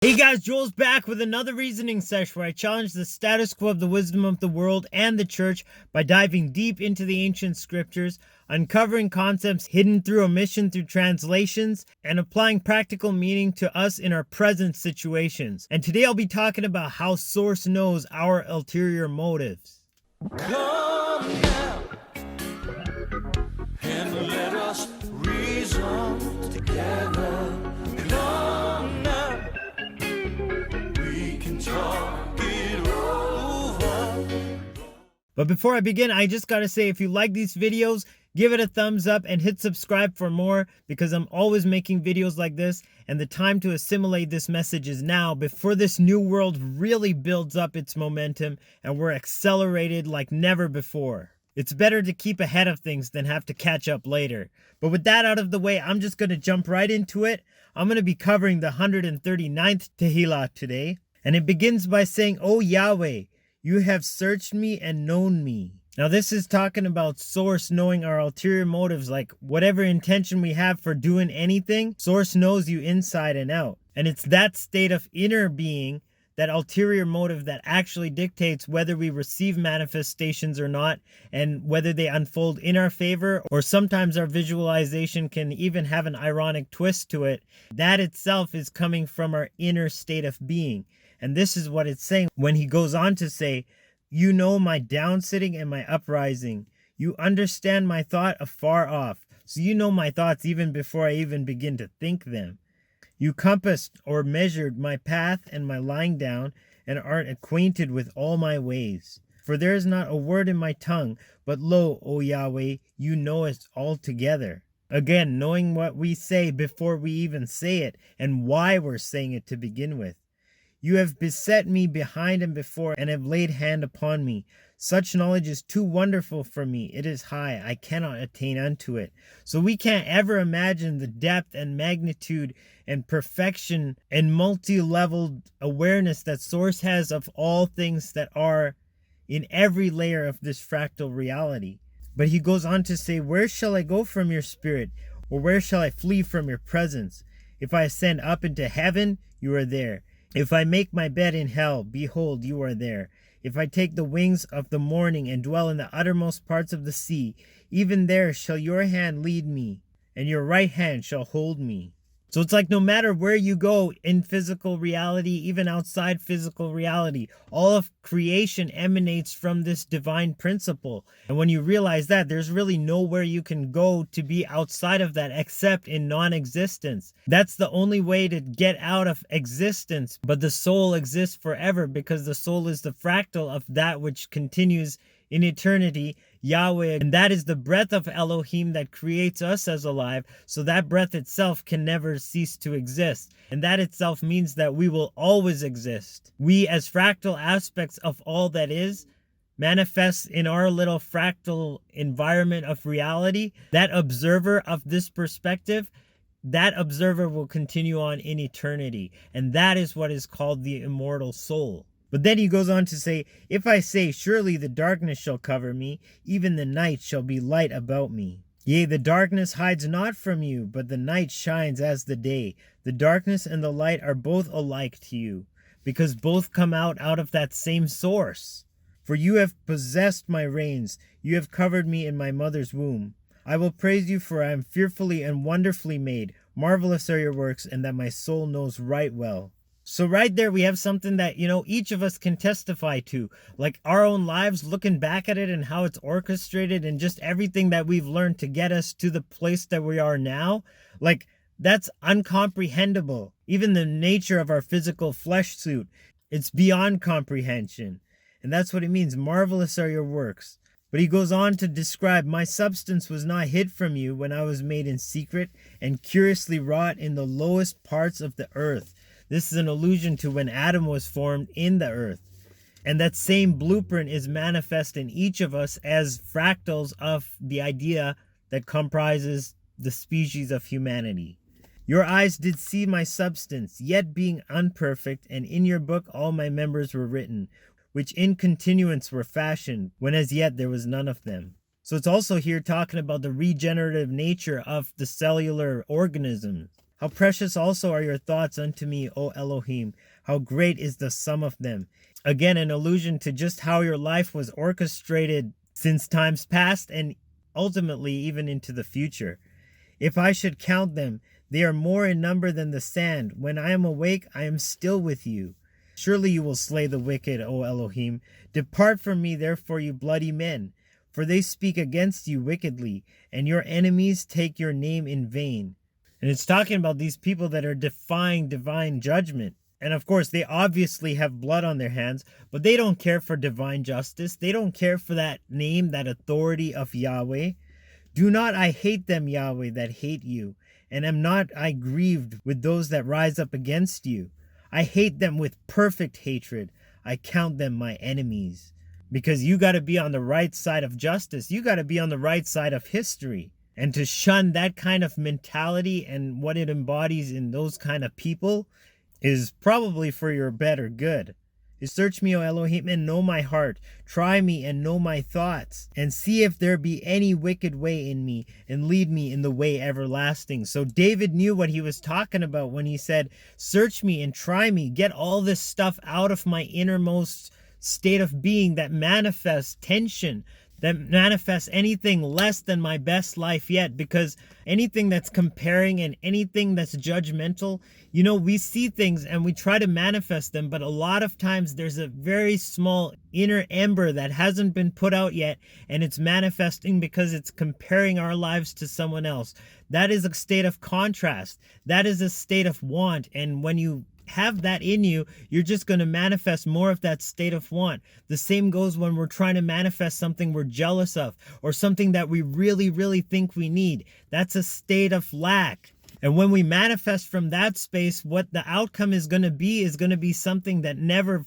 Hey guys, Joel's back with another reasoning session where I challenge the status quo of the wisdom of the world and the church by diving deep into the ancient scriptures, uncovering concepts hidden through omission through translations, and applying practical meaning to us in our present situations. And today I'll be talking about how Source knows our ulterior motives. Come now and let us reason together. Come now, we can talk it over. But before I begin, I just gotta say, if you like these videos, give it a thumbs up and hit subscribe for more, because I'm always making videos like this, and the time to assimilate this message is now, before this new world really builds up its momentum and we're accelerated like never before. It's better to keep ahead of things than have to catch up later. But with that out of the way, I'm just gonna jump right into it. I'm gonna be covering the 139th Tehillah today, and it begins by saying, "O Yahweh, you have searched me and known me." Now this is talking about Source knowing our ulterior motives, like whatever intention we have for doing anything, Source knows you inside and out. And it's that state of inner being, that ulterior motive, that actually dictates whether we receive manifestations or not, and whether they unfold in our favor, or sometimes our visualization can even have an ironic twist to it. That itself is coming from our inner state of being. And this is what it's saying when he goes on to say, "You know my down-sitting and my uprising. You understand my thought afar off." So you know my thoughts even before I even begin to think them. "You compassed or measured my path and my lying down, and art acquainted with all my ways. For there is not a word in my tongue, but lo, O Yahweh, you know it altogether." Again, knowing what we say before we even say it, and why we're saying it to begin with. "You have beset me behind and before, and have laid hand upon me. Such knowledge is too wonderful for me. It is high. I cannot attain unto it." So we can't ever imagine the depth and magnitude and perfection and multi-leveled awareness that Source has of all things that are in every layer of this fractal reality. But he goes on to say, "Where shall I go from your spirit? Or where shall I flee from your presence? If I ascend up into heaven, you are there. If I make my bed in hell, behold, you are there. If I take the wings of the morning and dwell in the uttermost parts of the sea, even there shall your hand lead me, and your right hand shall hold me." So it's like no matter where you go in physical reality, even outside physical reality, all of creation emanates from this divine principle. And when you realize that, there's really nowhere you can go to be outside of that except in non-existence. That's the only way to get out of existence. But the soul exists forever, because the soul is the fractal of that which continues in eternity, Yahweh, and that is the breath of Elohim that creates us as alive. So that breath itself can never cease to exist, and that itself means that we will always exist. We, as fractal aspects of all that is, manifest in our little fractal environment of reality. That observer of this perspective, that observer will continue on in eternity, and that is what is called the immortal soul. But then he goes on to say, "If I say, surely the darkness shall cover me, even the night shall be light about me. Yea, the darkness hides not from you, but the night shines as the day. The darkness and the light are both alike to you, because both come out of that same source. For you have possessed my reins, you have covered me in my mother's womb. I will praise you, for I am fearfully and wonderfully made. Marvelous are your works, and that my soul knows right well." So right there we have something that, each of us can testify to, like our own lives, looking back at it and how it's orchestrated and just everything that we've learned to get us to the place that we are now. Like, that's uncomprehendable. Even the nature of our physical flesh suit, it's beyond comprehension. And that's what it means. Marvelous are your works. But he goes on to describe, "My substance was not hid from you when I was made in secret and curiously wrought in the lowest parts of the earth." This is an allusion to when Adam was formed in the earth. And that same blueprint is manifest in each of us as fractals of the idea that comprises the species of humanity. "Your eyes did see my substance, yet being unperfect, and in your book all my members were written, which in continuance were fashioned, when as yet there was none of them." So it's also here talking about the regenerative nature of the cellular organism. How precious also are your thoughts unto me, O Elohim. How great is the sum of them. Again, an allusion to just how your life was orchestrated since times past and ultimately even into the future. If I should count them, they are more in number than the sand. When I am awake, I am still with you. Surely you will slay the wicked, O Elohim. Depart from me, therefore, you bloody men, for they speak against you wickedly, and your enemies take your name in vain. And it's talking about these people that are defying divine judgment. And of course, they obviously have blood on their hands, but they don't care for divine justice. They don't care for that name, that authority of Yahweh. Do not I hate them, Yahweh, that hate you, and am not I grieved with those that rise up against you. I hate them with perfect hatred. I count them my enemies. Because you got to be on the right side of justice. You got to be on the right side of history. And to shun that kind of mentality and what it embodies in those kind of people is probably for your better good. You search me, O Elohim, and know my heart. Try me and know my thoughts, and see if there be any wicked way in me, and lead me in the way everlasting. So David knew what he was talking about when he said, search me and try me. Get all this stuff out of my innermost state of being that manifests tension, that manifests anything less than my best life yet. Because anything that's comparing and anything that's judgmental, you know, we see things and we try to manifest them, but a lot of times there's a very small inner ember that hasn't been put out yet, and it's manifesting because it's comparing our lives to someone else. That is a state of contrast. That is a state of want. And when you have that in you, you're just going to manifest more of that state of want. The same goes when we're trying to manifest something we're jealous of, or something that we really, really think we need. That's a state of lack. And when we manifest from that space, what the outcome is going to be something that never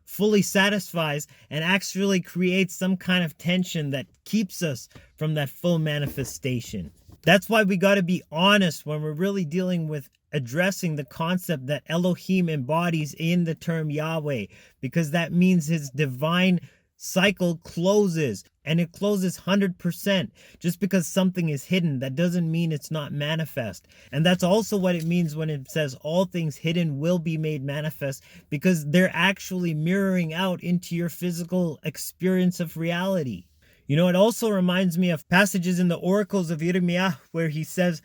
fully satisfies and actually creates some kind of tension that keeps us from that full manifestation. That's why we got to be honest when we're really dealing with addressing the concept that Elohim embodies in the term Yahweh, because that means his divine cycle closes, and it closes 100%. Just because something is hidden, that doesn't mean it's not manifest. And that's also what it means when it says all things hidden will be made manifest, because they're actually mirroring out into your physical experience of reality. You know, it also reminds me of passages in the oracles of Irmiyahu where he says,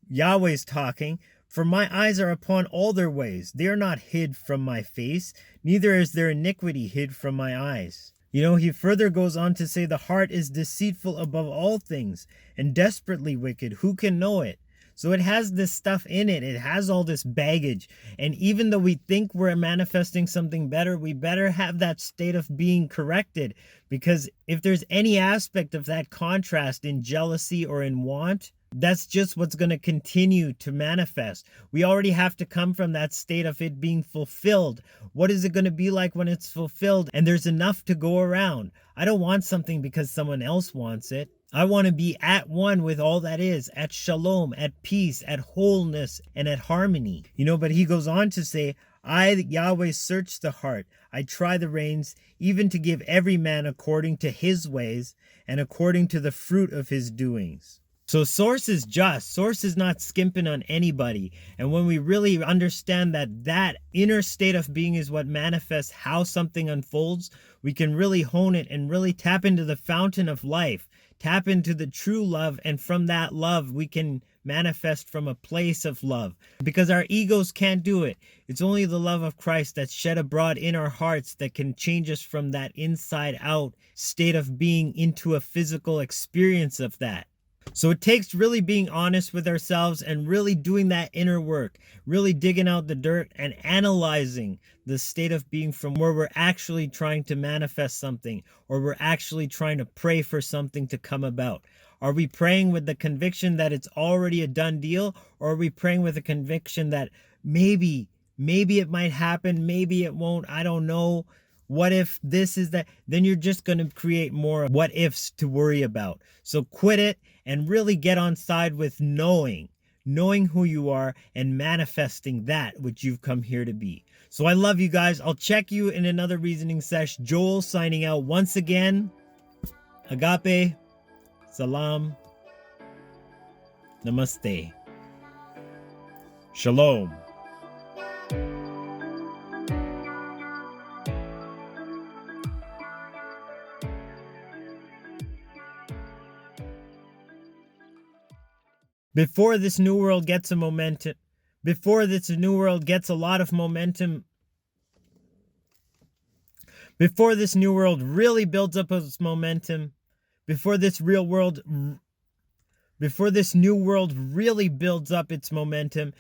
Yahweh's talking, for my eyes are upon all their ways. They are not hid from my face, neither is their iniquity hid from my eyes. You know, he further goes on to say the heart is deceitful above all things and desperately wicked. Who can know it? So it has this stuff in it. It has all this baggage. And even though we think we're manifesting something better, we better have that state of being corrected. Because if there's any aspect of that contrast in jealousy or in want, that's just what's going to continue to manifest. We already have to come from that state of it being fulfilled. What is it going to be like when it's fulfilled and there's enough to go around? I don't want something because someone else wants it. I want to be at one with all that is, at shalom, at peace, at wholeness, and at harmony. You know, but he goes on to say, I, Yahweh, search the heart. I try the reins, even to give every man according to his ways and according to the fruit of his doings. So source is just. Source is not skimping on anybody. And when we really understand that that inner state of being is what manifests how something unfolds, we can really hone it and really tap into the fountain of life, tap into the true love. And from that love, we can manifest from a place of love, because our egos can't do it. It's only the love of Christ that's shed abroad in our hearts that can change us from that inside out state of being into a physical experience of that. So it takes really being honest with ourselves and really doing that inner work, really digging out the dirt and analyzing the state of being from where we're actually trying to manifest something, or we're actually trying to pray for something to come about. Are we praying with the conviction that it's already a done deal, or are we praying with a conviction that maybe it might happen, maybe it won't, I don't know. What if this is that? Then you're just going to create more what ifs to worry about. So quit it and really get on side with knowing who you are and manifesting that which you've come here to be. So I love you guys. I'll check you in another reasoning sesh. Joel signing out once again. Agape. Salaam. Namaste. Shalom. Before this new world gets a momentum, before this new world gets a lot of momentum, before this new world really builds up its momentum, before this new world really builds up its momentum